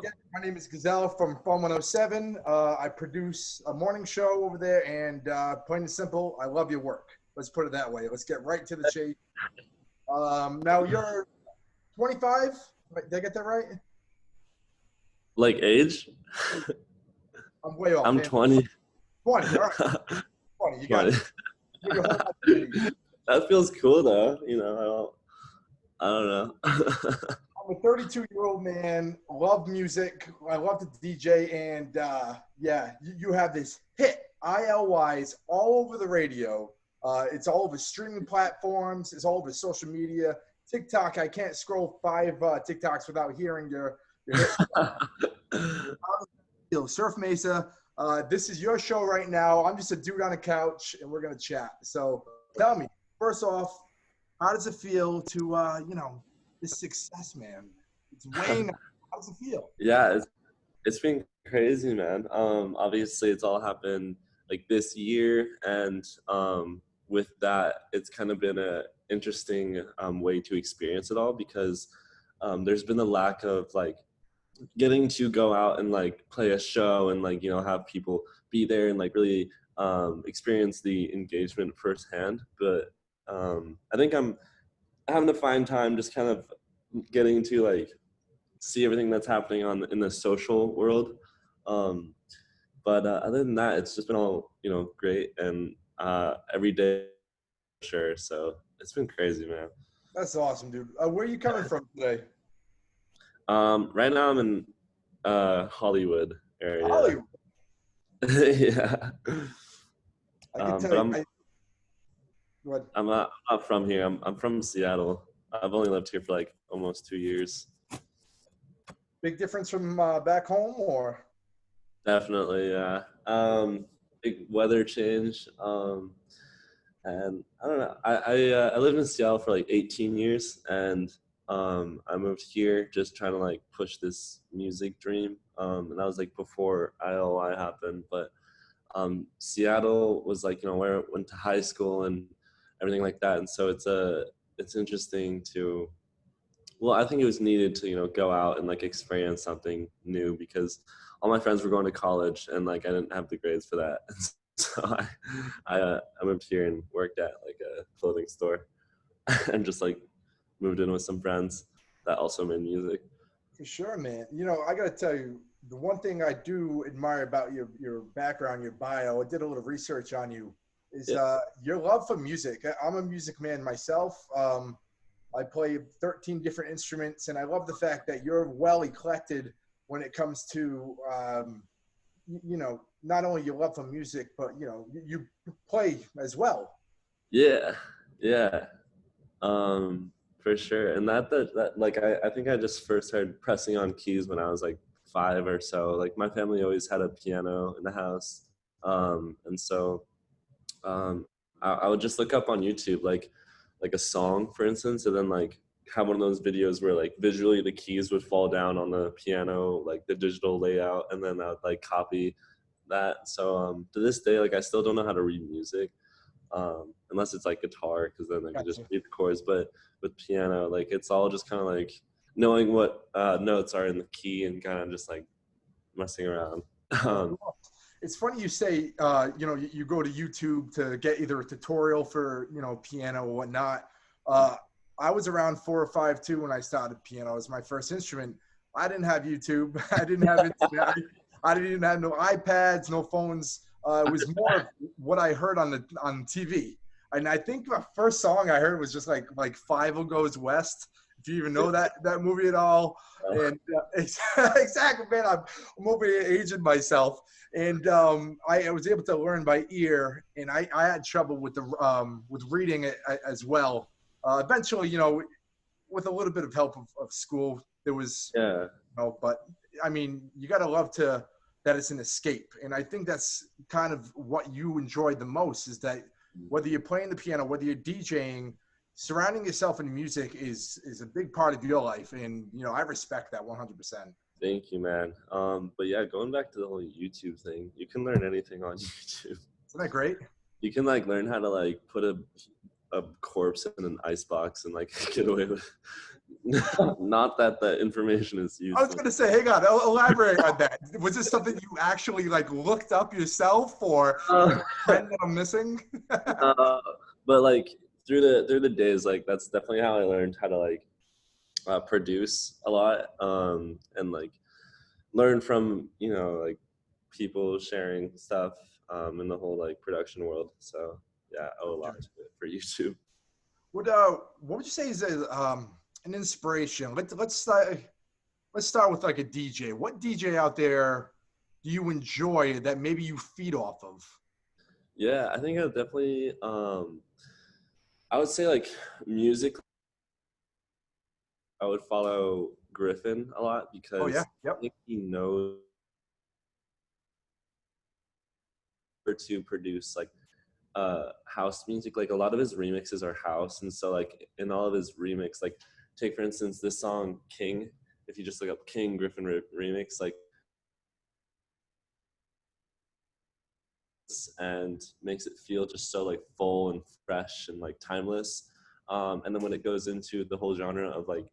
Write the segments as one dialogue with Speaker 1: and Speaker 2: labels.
Speaker 1: Yeah, my name is Gazelle from Farm 107. I produce a morning show over there, and plain and simple, I love your work. Let's put it that way. Let's get right to the chase. Now you're 25. Did I get that right?
Speaker 2: Like age?
Speaker 1: I'm way off,
Speaker 2: I'm
Speaker 1: man.
Speaker 2: 20.
Speaker 1: 20. All right. 20. You got
Speaker 2: 20.
Speaker 1: it. You got your whole identity.
Speaker 2: That feels cool though. You know, I don't know.
Speaker 1: I'm a 32-year-old man. Love music. I love to DJ, and yeah, you have this hit ILYs all over the radio. It's all over streaming platforms. It's all over social media. TikTok. I can't scroll 5 TikToks without hearing your hit. Surf Mesa. This is your show right now. I'm just a dude on a couch, and we're gonna chat. So tell me, first off, how does it feel to this success, man? It's weighing. How does it feel?
Speaker 2: Yeah, it's been crazy, man. Obviously it's all happened like this year, and with that, it's kind of been a interesting way to experience it all because there's been a lack of like getting to go out and like play a show and like have people be there and like really experience the engagement firsthand. But I think I'm having to find time just kind of getting to like see everything that's happening in the social world. But other than that, it's just been all great, and every day sure. So it's been crazy, man.
Speaker 1: That's awesome, dude. Where are you coming from today?
Speaker 2: Right now I'm in Hollywood area.
Speaker 1: Hollywood.
Speaker 2: Yeah.
Speaker 1: I can tell
Speaker 2: but
Speaker 1: you. What?
Speaker 2: I'm not from here. I'm from Seattle. I've only lived here for like almost 2 years.
Speaker 1: Big difference from back home, or?
Speaker 2: Definitely, yeah. Big weather change. And I don't know. I lived in Seattle for like 18 years, and I moved here just trying to like push this music dream. And that was like before ILY happened. But Seattle was like where I went to high school and everything like that. And so it's interesting to. Well, I think it was needed to go out and like experience something new because all my friends were going to college and like I didn't have the grades for that. So I moved here and worked at like a clothing store and just like moved in with some friends that also made music.
Speaker 1: For sure, man. I got to tell you, the one thing I do admire about your background, your bio, I did a little research on you, is your love for music. I'm a music man myself. I play 13 different instruments, and I love the fact that you're well eclectic when it comes to, not only your love for music, but, you play as well.
Speaker 2: Yeah. For sure. And that like, I think I just first started pressing on keys when I was like 5 or so. Like my family always had a piano in the house. And so I would just look up on YouTube, like a song, for instance, and then like have one of those videos where like visually the keys would fall down on the piano, like the digital layout, and then I would like copy that. So to this day, like I still don't know how to read music, unless it's like guitar, because then I can just read the chords. But with piano, like it's all just kind of like knowing what notes are in the key and kind of just like messing around.
Speaker 1: It's funny you say, you go to YouTube to get either a tutorial for, piano or whatnot. I was around 4 or 5 too when I started piano. It was my first instrument. I didn't have YouTube. I didn't have internet. I didn't even have no iPads, no phones. It was more of what I heard on TV. And I think the first song I heard was just like Five Goes West. If you even know that movie at all. And exactly, man, I'm over here aging myself. And I was able to learn by ear, and I had trouble with with reading it as well. Eventually, with a little bit of help of school, there was, but I mean, you got to love that it's an escape. And I think that's kind of what you enjoyed the most, is that whether you're playing the piano, whether you're DJing, surrounding yourself in music is a big part of your life. And, I respect that 100%.
Speaker 2: Thank you, man. But yeah, going back to the whole YouTube thing, you can learn anything on YouTube.
Speaker 1: Isn't that great?
Speaker 2: You can like learn how to like put a corpse in an ice box and like get away with Not that the information is
Speaker 1: I was
Speaker 2: useful.
Speaker 1: gonna say, hang on, elaborate on that. Was this something you actually like looked up yourself, or like a trend that I'm missing?
Speaker 2: But like through the days, like that's definitely how I learned how to like produce a lot, and like learn from like people sharing stuff in the whole like production world. So yeah, I owe a lot to it for YouTube.
Speaker 1: What would you say is an inspiration? Let's start with like a DJ. What DJ out there do you enjoy that maybe you feed off of?
Speaker 2: Yeah, I think I definitely I would say like music. I would follow Griffin a lot
Speaker 1: Oh yeah,
Speaker 2: because I
Speaker 1: yep.
Speaker 2: think he knows to produce like house music. Like a lot of his remixes are house, and so like in all of his remix, like take for instance this song King. If you just look up King Griffin remix, like, and makes it feel just so like full and fresh and like timeless. And then when it goes into the whole genre of like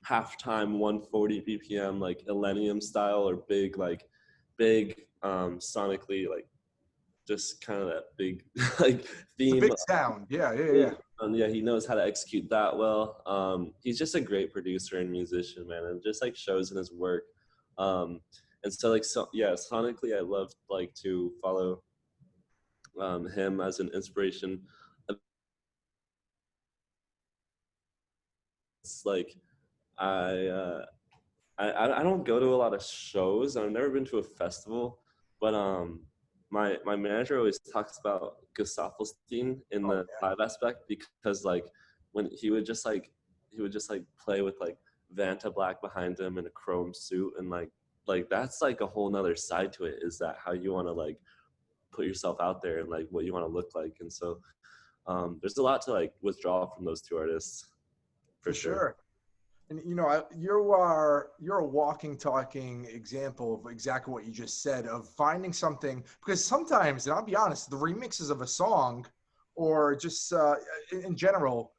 Speaker 2: halftime 140 BPM like Millennium style, or big sonically, like just kind of that big like
Speaker 1: It's a
Speaker 2: theme.
Speaker 1: big sound. Yeah, yeah, yeah.
Speaker 2: Yeah, he knows how to execute that well. He's just a great producer and musician, man, and just like shows in his work. Um, and so like so yeah, sonically I love like to follow him as an inspiration. It's like I uh, I don't go to a lot of shows. I've never been to a festival, but my manager always talks about Gesaffelstein in
Speaker 1: Oh
Speaker 2: the live aspect, because like when he would just like play with like Vanta Black behind him in a chrome suit, and like that's like a whole nother side to it, is that how you want to like put yourself out there and like what you want to look like. And so there's a lot to like withdraw from those two artists
Speaker 1: for
Speaker 2: for sure.
Speaker 1: sure. And you're a walking, talking example of exactly what you just said, of finding something, because sometimes, and I'll be honest, the remixes of a song, or just in general,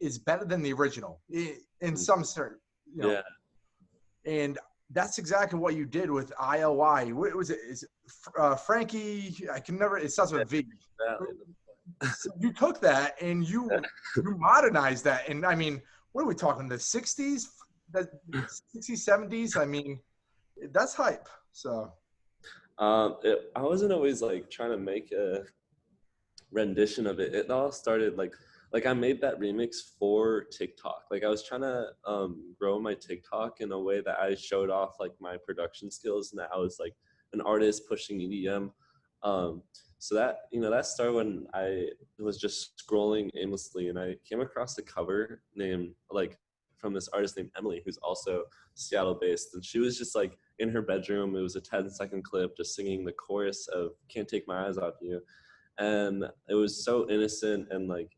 Speaker 1: is better than the original in some certain,
Speaker 2: Yeah.
Speaker 1: and that's exactly what you did with ILY. What was it? Is it Frankie? I can never. It starts with V. So you took that and you modernized that, and I mean, what are we talking? The '60s, the '60s, '70s. I mean, that's hype. So
Speaker 2: I wasn't always like trying to make a rendition of it. It all started like I made that remix for TikTok. Like I was trying to grow my TikTok in a way that I showed off like my production skills, and that I was like an artist pushing EDM. So that that started when I was just scrolling aimlessly, and I came across a cover named like from this artist named Emilee, who's also Seattle based, and she was just like in her bedroom. It was a 10-second clip just singing the chorus of Can't Take My Eyes Off You, and it was so innocent, and like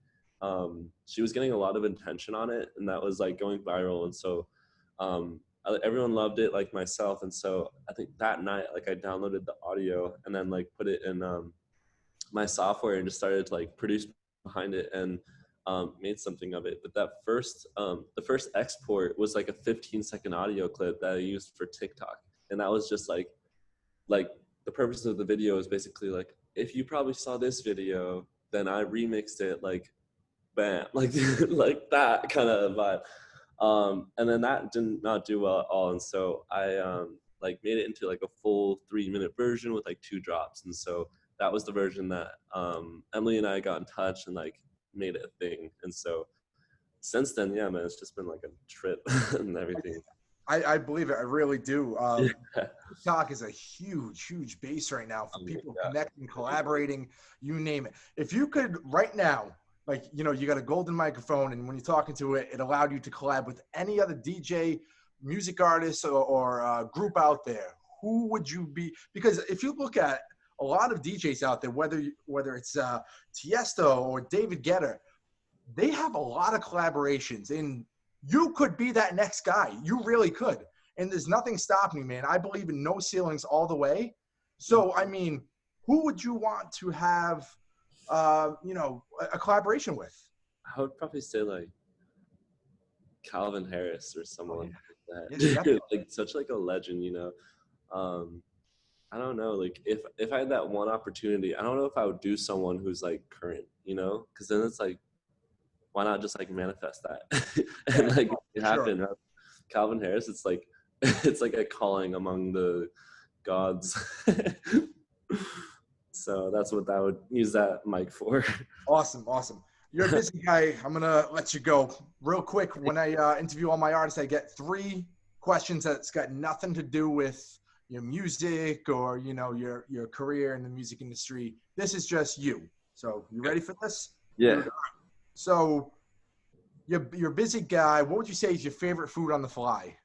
Speaker 2: she was getting a lot of attention on it, and that was like going viral. And so everyone loved it, like myself. And so I think that night, like I downloaded the audio and then like put it in my software and just started to like produce behind it, and made something of it. But that the first export was like a 15-second audio clip that I used for TikTok, and that was just like the purpose of the video is basically like, if you probably saw this video, then I remixed it like bam, like like that kind of vibe. And then that did not do well at all, and so I like made it into like a full 3-minute version with like 2 drops. And so that was the version that Emilee and I got in touch and like made it a thing. And so since then, yeah, man, it's just been like a trip and everything.
Speaker 1: I believe it. I really do.
Speaker 2: Yeah.
Speaker 1: TikTok is a huge base right now for people
Speaker 2: Yeah.
Speaker 1: connecting, collaborating, you name it. If you could right now, like, you got a golden microphone, and when you're talking to it, it allowed you to collab with any other DJ, music artist, or group out there, who would you be? Because if you look at a lot of DJs out there, whether it's Tiesto or David Guetta, they have a lot of collaborations, and you could be that next guy. You really could. And there's nothing stopping you, man. I believe in no ceilings all the way. So, I mean, who would you want to have, a collaboration with?
Speaker 2: I would probably say like Calvin Harris or someone like that.
Speaker 1: Yeah, definitely.
Speaker 2: Like such like a legend, you know. I don't know, like if I had that one opportunity, I don't know if I would do someone who's like current, you know, because then it's like, why not just like manifest that and like it happen. Sure. Calvin Harris, it's like it's like a calling among the gods. So that's what I would use that mic for.
Speaker 1: Awesome. You're a busy guy. I'm gonna let you go real quick. When I interview all my artists, I get 3 questions that's got nothing to do with your music or, you know, your career in the music industry. This is just you. So you ready for this?
Speaker 2: Yeah.
Speaker 1: So you're a busy guy. What would you say is your favorite food on the fly?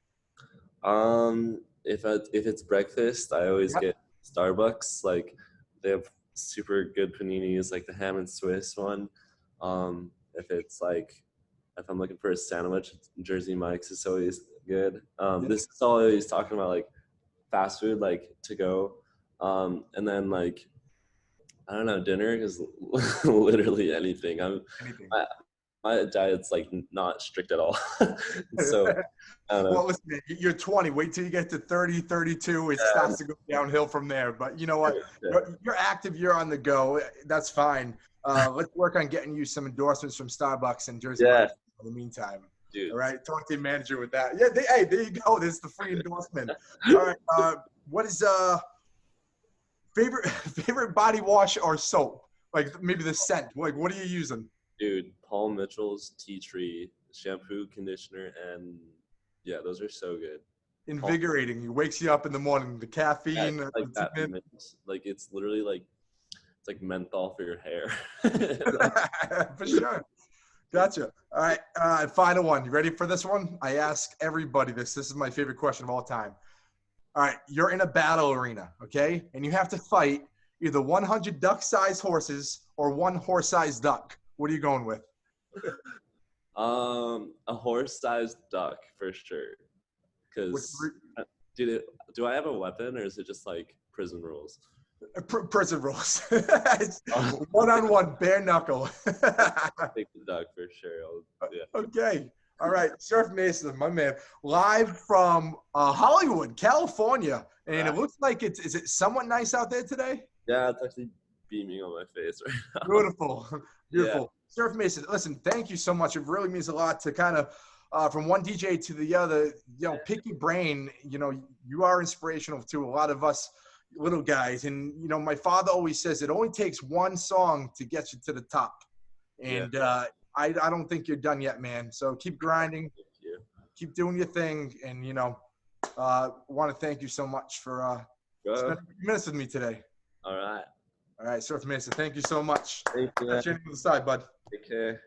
Speaker 2: If it's breakfast, I always get Starbucks. Like they have super good paninis, like the ham and Swiss one. If it's like, if I'm looking for a sandwich, Jersey Mike's is always good. This is always talking about like fast food, like to go. And then like, I don't know, dinner is literally anything. My diet's like not strict at all. So I don't know.
Speaker 1: Well, listen, you're 20. Wait till you get to 30, 32. It starts to go downhill from there. But you know what? You're active. You're on the go. That's fine. Let's work on getting you some endorsements from Starbucks and Jersey Mike's in the meantime. Dude. All right. Talk to your manager with that. Yeah. Hey, there you go. There's the free endorsement. All right. What is favorite body wash or soap? Like maybe the scent. Like what are you using?
Speaker 2: Dude, Paul Mitchell's Tea Tree shampoo, conditioner, and yeah, those are so good.
Speaker 1: Invigorating. It wakes you up in the morning. The caffeine.
Speaker 2: Yeah, like that mint, like it's literally like it's like menthol for your hair.
Speaker 1: For sure. Gotcha. All right. Final one. You ready for this one? I ask everybody this. This is my favorite question of all time. All right. You're in a battle arena, okay? And you have to fight either 100 duck-sized horses or 1 horse-sized duck. What are you going with?
Speaker 2: A horse-sized duck for sure. Because, do I have a weapon or is it just like prison rules?
Speaker 1: Prison rules. It's one-on-one, bare knuckle.
Speaker 2: Take the duck for sure.
Speaker 1: Okay. All right. Surf Mesa, my man, live from Hollywood, California, and it looks like is it somewhat nice out there today?
Speaker 2: Yeah, it's actually beaming on my face right now.
Speaker 1: Beautiful. Yeah. Surf Mesa, listen, thank you so much. It really means a lot to kind of from one DJ to the other, you know, pick your brain. You know, you are inspirational to a lot of us little guys. And, you know, my father always says it only takes one song to get you to the top. And I don't think you're done yet, man. So keep grinding.
Speaker 2: Thank you.
Speaker 1: Keep doing your thing. And, you know, want to thank you so much for spending a few minutes with me today.
Speaker 2: All right.
Speaker 1: All right, Surf Mesa, thank you so much.
Speaker 2: Thank you.
Speaker 1: Catch you on the side, bud.
Speaker 2: Take care.